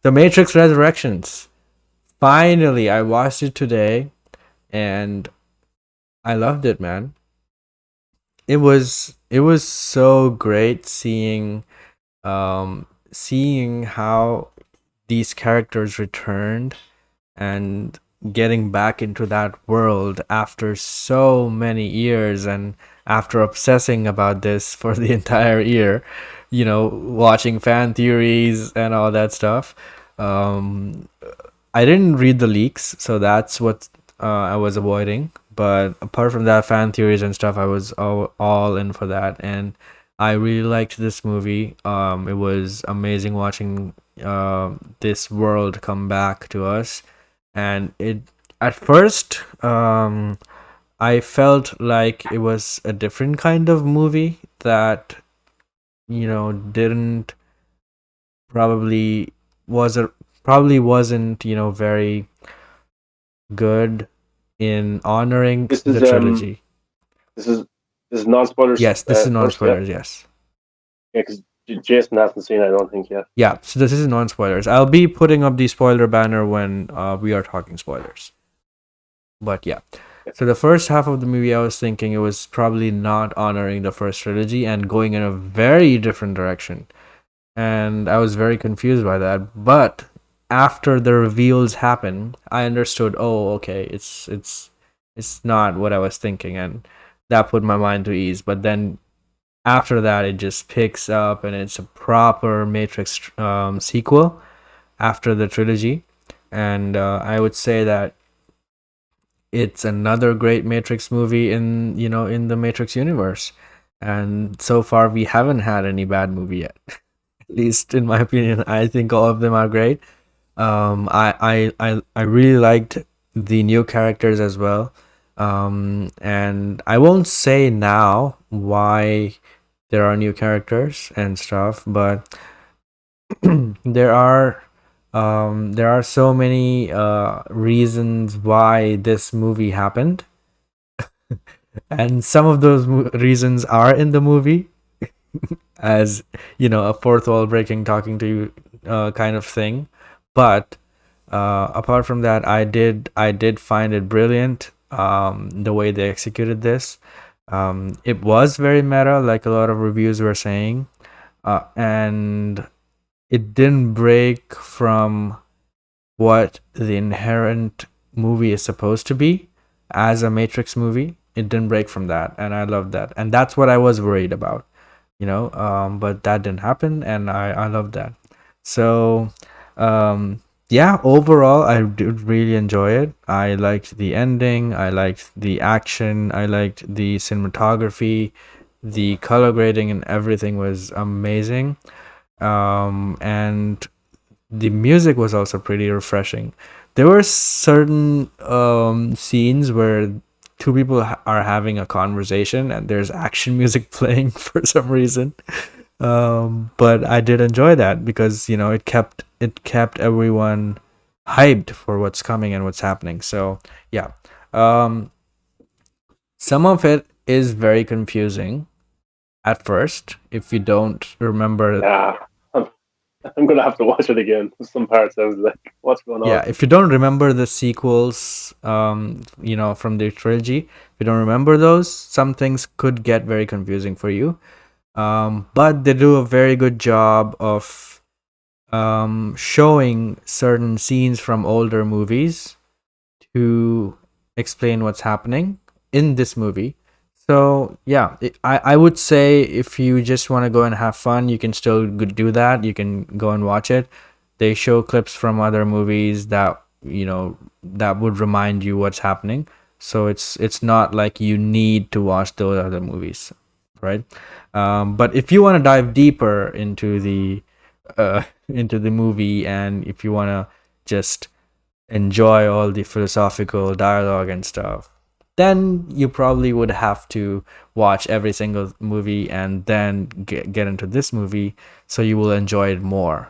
The Matrix Resurrections. Finally, I watched it today, and I loved it, man. It was so great seeing how these characters returned and getting back into that world after so many years, and after obsessing about this for the entire year, watching fan theories and all that stuff. um I didn't read the leaks, so that's what I was avoiding. But apart from that, fan theories and stuff, I was all in for that, and I really liked this movie. It was amazing watching this world come back to us, and it at first I felt like it was a different kind of movie that didn't probably was a probably wasn't very good in honoring This the is trilogy. this is this is non-spoilers Yes, this is first, yeah, non-spoilers. Yes. yeah, because Jason hasn't seen it, I don't think yet. Yeah, so this is non-spoilers. I'll be putting up the spoiler banner when we are talking spoilers. But yeah. Yeah. So the first half of the movie, I was thinking it was probably not honoring the first trilogy and going in a very different direction. And I was very confused by that. But after the reveals happened, I understood, oh, okay, it's not what I was thinking, and that put my mind to ease. But then after that, it just picks up, and it's a proper Matrix sequel after the trilogy. And I would say that it's another great Matrix movie in the Matrix universe. And so far, we haven't had any bad movie yet. At least in my opinion, I think all of them are great. I really liked the new characters as well. And I won't say now why there are new characters and stuff, but there are there are so many reasons why this movie happened, and some of those reasons are in the movie, as a fourth wall breaking, talking to you kind of thing. But apart from that, I did find it brilliant, the way they executed this. It was very meta, like a lot of reviews were saying, and it didn't break from what the inherent movie is supposed to be as a Matrix movie. It didn't break from that, and I love that. And that's what I was worried about, but that didn't happen, and I love that. So yeah, overall, I did really enjoy it. I liked the ending, I liked the action, I liked the cinematography, the color grading, and everything was amazing. And the music was also pretty refreshing. There were certain scenes where two people are having a conversation and there's action music playing for some reason. But I did enjoy that because it kept everyone hyped for what's coming and what's happening. So yeah, um, some of it is very confusing at first if you don't remember. Yeah, I'm gonna have to watch it again. Some parts I was like, "What's going on?" Yeah, if you don't remember the sequels, from the trilogy, if you don't remember those, some things could get very confusing for you. But they do a very good job of showing certain scenes from older movies to explain what's happening in this movie. So yeah, I would say if you just want to go and have fun, you can still do that. You can go and watch it. They show clips from other movies that would remind you what's happening. So it's not like you need to watch those other movies, right? But if you want to dive deeper into the into the movie, and if you want to just enjoy all the philosophical dialogue and stuff, then you probably would have to watch every single movie and then get into this movie, so you will enjoy it more.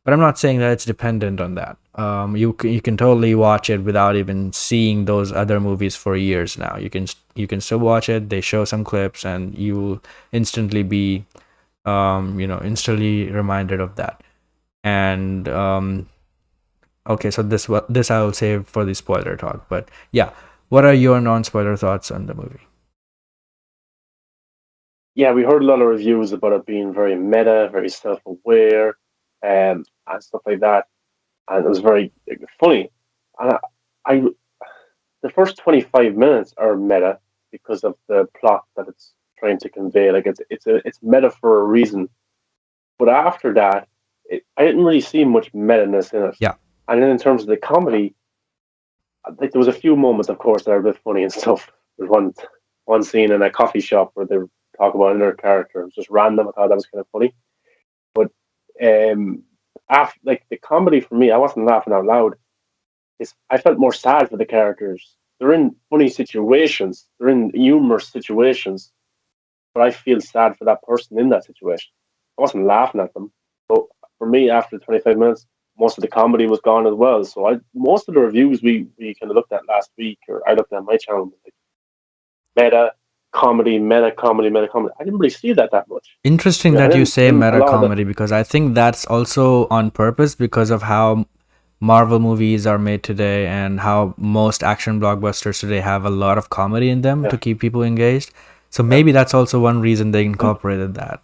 But I'm not saying that it's dependent on that. You can totally watch it without even seeing those other movies for years now. You can still watch it. They show some clips, and you will instantly be instantly reminded of that. And Okay, so this I will save for the spoiler talk. But yeah, what are your non-spoiler thoughts on the movie? Yeah, we heard a lot of reviews about it being very meta, very self-aware, and stuff like that, and it was very funny. And I the first 25 minutes are meta because of the plot that it's trying to convey. Like it's meta for a reason. But after that, I didn't really see much meta-ness in it. Yeah, And then in terms of the comedy, like there was a few moments, of course, that are a bit funny and stuff. There's one scene in a coffee shop where they talk about another character. It was just random. I thought that was kind of funny. But after like the comedy for me, I wasn't laughing out loud. I felt more sad for the characters. They're in funny situations. They're in humorous situations, but I feel sad for that person in that situation. I wasn't laughing at them. So for me, after 25 minutes, most of the comedy was gone as well. So most of the reviews we kind of looked at last week, or I looked at my channel, was like meta comedy, meta comedy, meta comedy. I didn't really see that much. interesting And that you say then a meta lot of the comedy, because I think that's also on purpose because of how Marvel movies are made today and how most action blockbusters today have a lot of comedy in them yeah, to keep people engaged. So yeah. maybe that's also one reason they And, incorporated that.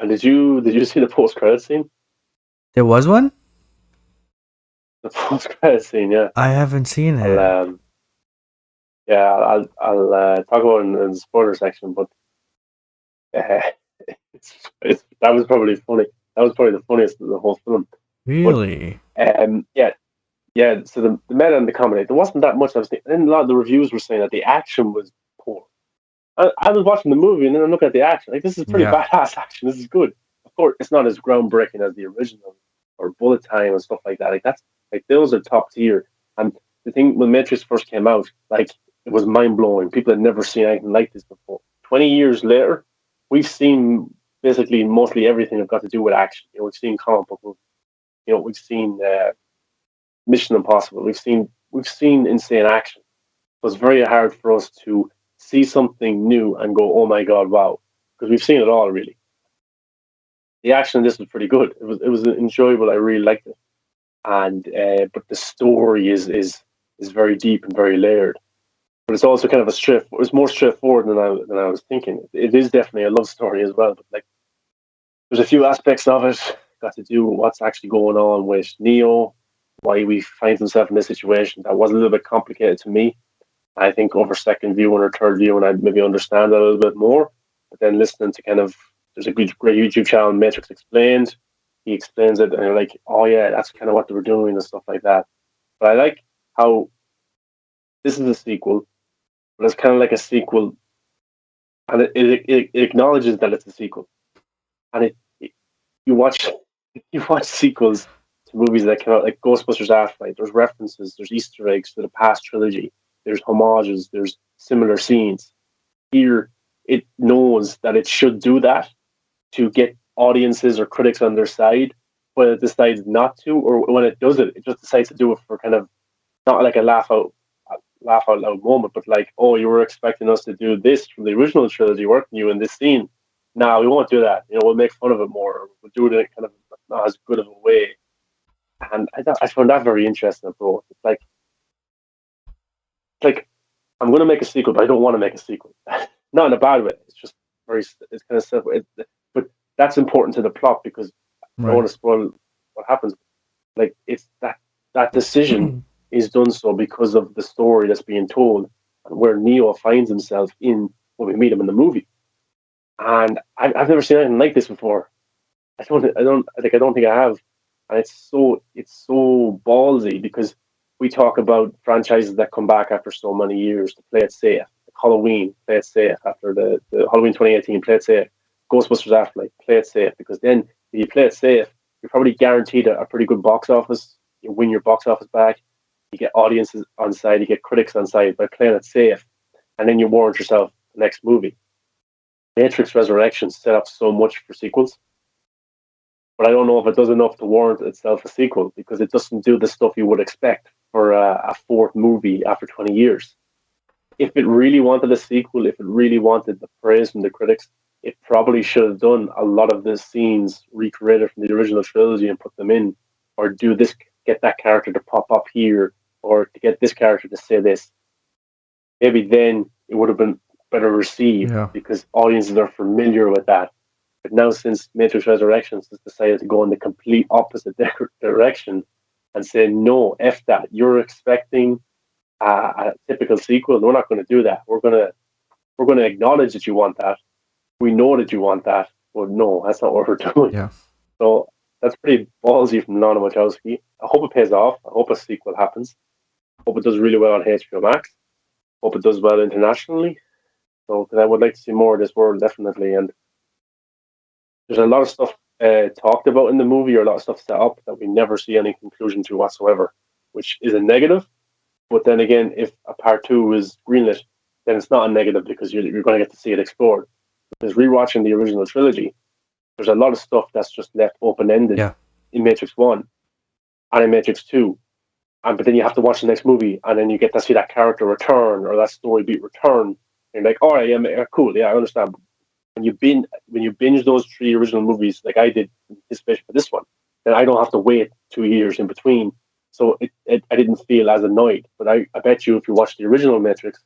and did you see the post credit scene? There was one? The post credit scene, yeah. I haven't seen I'll it. yeah, I'll talk about it in the spoiler section, but uh, that was probably funny. That was probably the funniest of the whole film. But Really? yeah, yeah. So the meta and the comedy, there wasn't that much. I was thinking, and a lot of the reviews were saying that the action was poor. I was watching the movie and then I'm looking at the action. Like this is pretty Yeah. badass action. This is good. Of course, it's not as groundbreaking as the original or Bullet Time and stuff like that. Like that's like those are top tier. And the thing when Matrix first came out, like it was mind blowing. People had never seen anything like this before. 20 years later, we've seen basically mostly everything that's got to do with action. You know, we've seen comic book movies. You know, we've seen Mission Impossible. We've seen insane action. So it's very hard for us to see something new and go, "Oh my god, wow!" Because we've seen it all really. The action in this was pretty good. It was enjoyable. I really liked it, and but the story is very deep and very layered. But it's also kind of it's more straightforward than I was thinking. It is definitely a love story as well. But like, there's a few aspects of it got to do with what's actually going on with Neo, why he finds himself in this situation. That was a little bit complicated to me. I think over second viewing or third viewing, I'd maybe understand that a little bit more. But then listening to there's a great YouTube channel, Matrix Explained. He explains it, and you're like, oh yeah, that's kind of what they were doing and stuff like that. But I like how this is a sequel, but it's kind of like a sequel, and it acknowledges that it's a sequel. And you watch you watch sequels to movies that come out like Ghostbusters Afterlife. There's references, there's Easter eggs to the past trilogy. There's homages, there's similar scenes. Here, it knows that it should do that to get audiences or critics on their side, but it decides not to, or when it does it, it just decides to do it for kind of not like a laugh out loud moment, but like, oh, you were expecting us to do this from the original trilogy, weren't you, in this scene? No, we won't do that. You know, we'll make fun of it more. Or we'll do it in kind of not as good of a way. And I found that very interesting approach. It's like I'm going to make a sequel, but I don't want to make a sequel. Not in a bad way. It's just it's kind of simple. But that's important to the plot because I don't Right. want to spoil what happens. Like it's that decision is done so because of the story that's being told and where Neo finds himself in when we meet him in the movie. And I've never seen anything like this before. I don't think I have. And it's so ballsy because we talk about franchises that come back after so many years to play it safe. Like Halloween, play it safe after the Halloween 2018, play it safe. Ghostbusters Afterlife, play it safe because then if you play it safe, you're probably guaranteed a pretty good box office. You win your box office back. You get audiences on side, you get critics on side by playing it safe, and then you warrant yourself the next movie. Matrix Resurrections set up so much for sequels, but I don't know if it does enough to warrant itself a sequel because it doesn't do the stuff you would expect for a fourth movie after 20 years. If it really wanted a sequel, if it really wanted the praise from the critics, it probably should have done a lot of the scenes recreated from the original trilogy and put them in. or do this, get that character to pop up here, or to get this character to say this, maybe then it would have been better received Yeah. because audiences are familiar with that. But now, since Matrix Resurrections has decided to go in the complete opposite direction and say, no, F that, you're expecting a typical sequel. We're not going to do that. We're going to acknowledge that you want that. We know that you want that, but no, that's not what we're doing. Yeah. So that's pretty ballsy from Lana Wachowski. I hope it pays off. I hope a sequel happens. Hope it does really well on HBO Max. Hope it does well internationally. So, because I would like to see more of this world, definitely. And there's a lot of stuff talked about in the movie, or a lot of stuff set up that we never see any conclusion to whatsoever, which is a negative. But then again, if a part two is greenlit, then it's not a negative because you're going to get to see it explored. Because rewatching the original trilogy, there's a lot of stuff that's just left open ended Yeah. in Matrix 1 and in Matrix 2. But then you have to watch the next movie, and then you get to see that character return or that story beat return. And you're like, all right, yeah, cool, yeah, I understand. When you binge those three original movies, like I did, in anticipation for this one, then I don't have to wait 2 years in between. So I didn't feel as annoyed. But I bet you, if you watch the original Matrix,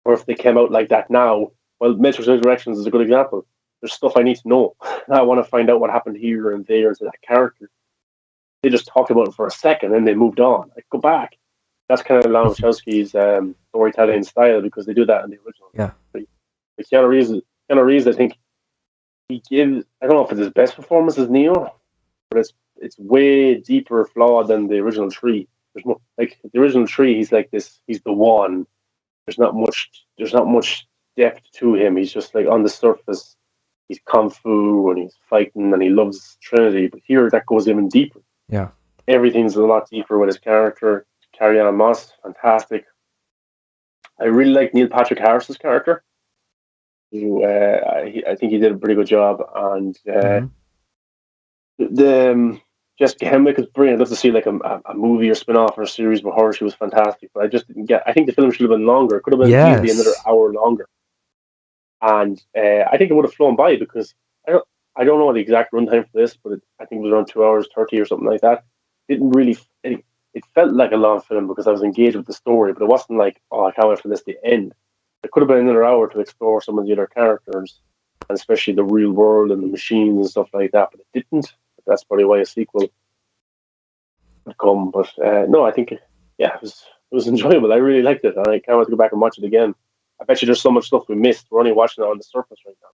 or if they came out like that now, well, Matrix Resurrections is a good example. There's stuff I need to know. I want to find out what happened here and there to that character. They just talked about it for a second and they moved on. Like, go back. That's kind of Lana Wachowski's storytelling style, because they do that in the original. Yeah. But Keanu Reeves, I think he gives. I don't know if it's his best performance as Neo, but it's way deeper flawed than the original three. There's more, like the original three. He's like this. He's the one. There's not much. There's not much depth to him. He's just like on the surface. He's kung fu and he's fighting and he loves Trinity. But here, that goes even deeper. Yeah. Everything's a lot deeper with his character. Carrie-Ann Moss, fantastic. I really like Neil Patrick Harris's character. I think he did a pretty good job, and the Jessica Henwick is brilliant. I'd love to see like a movie or spin-off or a series with her. She was fantastic, but I just didn't get. I think the film should have been longer. It could have been easily another Yes. hour longer, and I think it would have flown by because I don't know the exact runtime for this, but I think it was around 2 hours 30 or something like that. Didn't really. It felt like a long film because I was engaged with the story, but it wasn't like, oh, I can't wait for this to end. It could have been another hour to explore some of the other characters, and especially the real world and the machines and stuff like that, but it didn't. That's probably why a sequel would come. But no, I think, yeah, it was enjoyable. I really liked it, and I can't wait to go back and watch it again. I bet you there's so much stuff we missed. We're only watching it on the surface right now.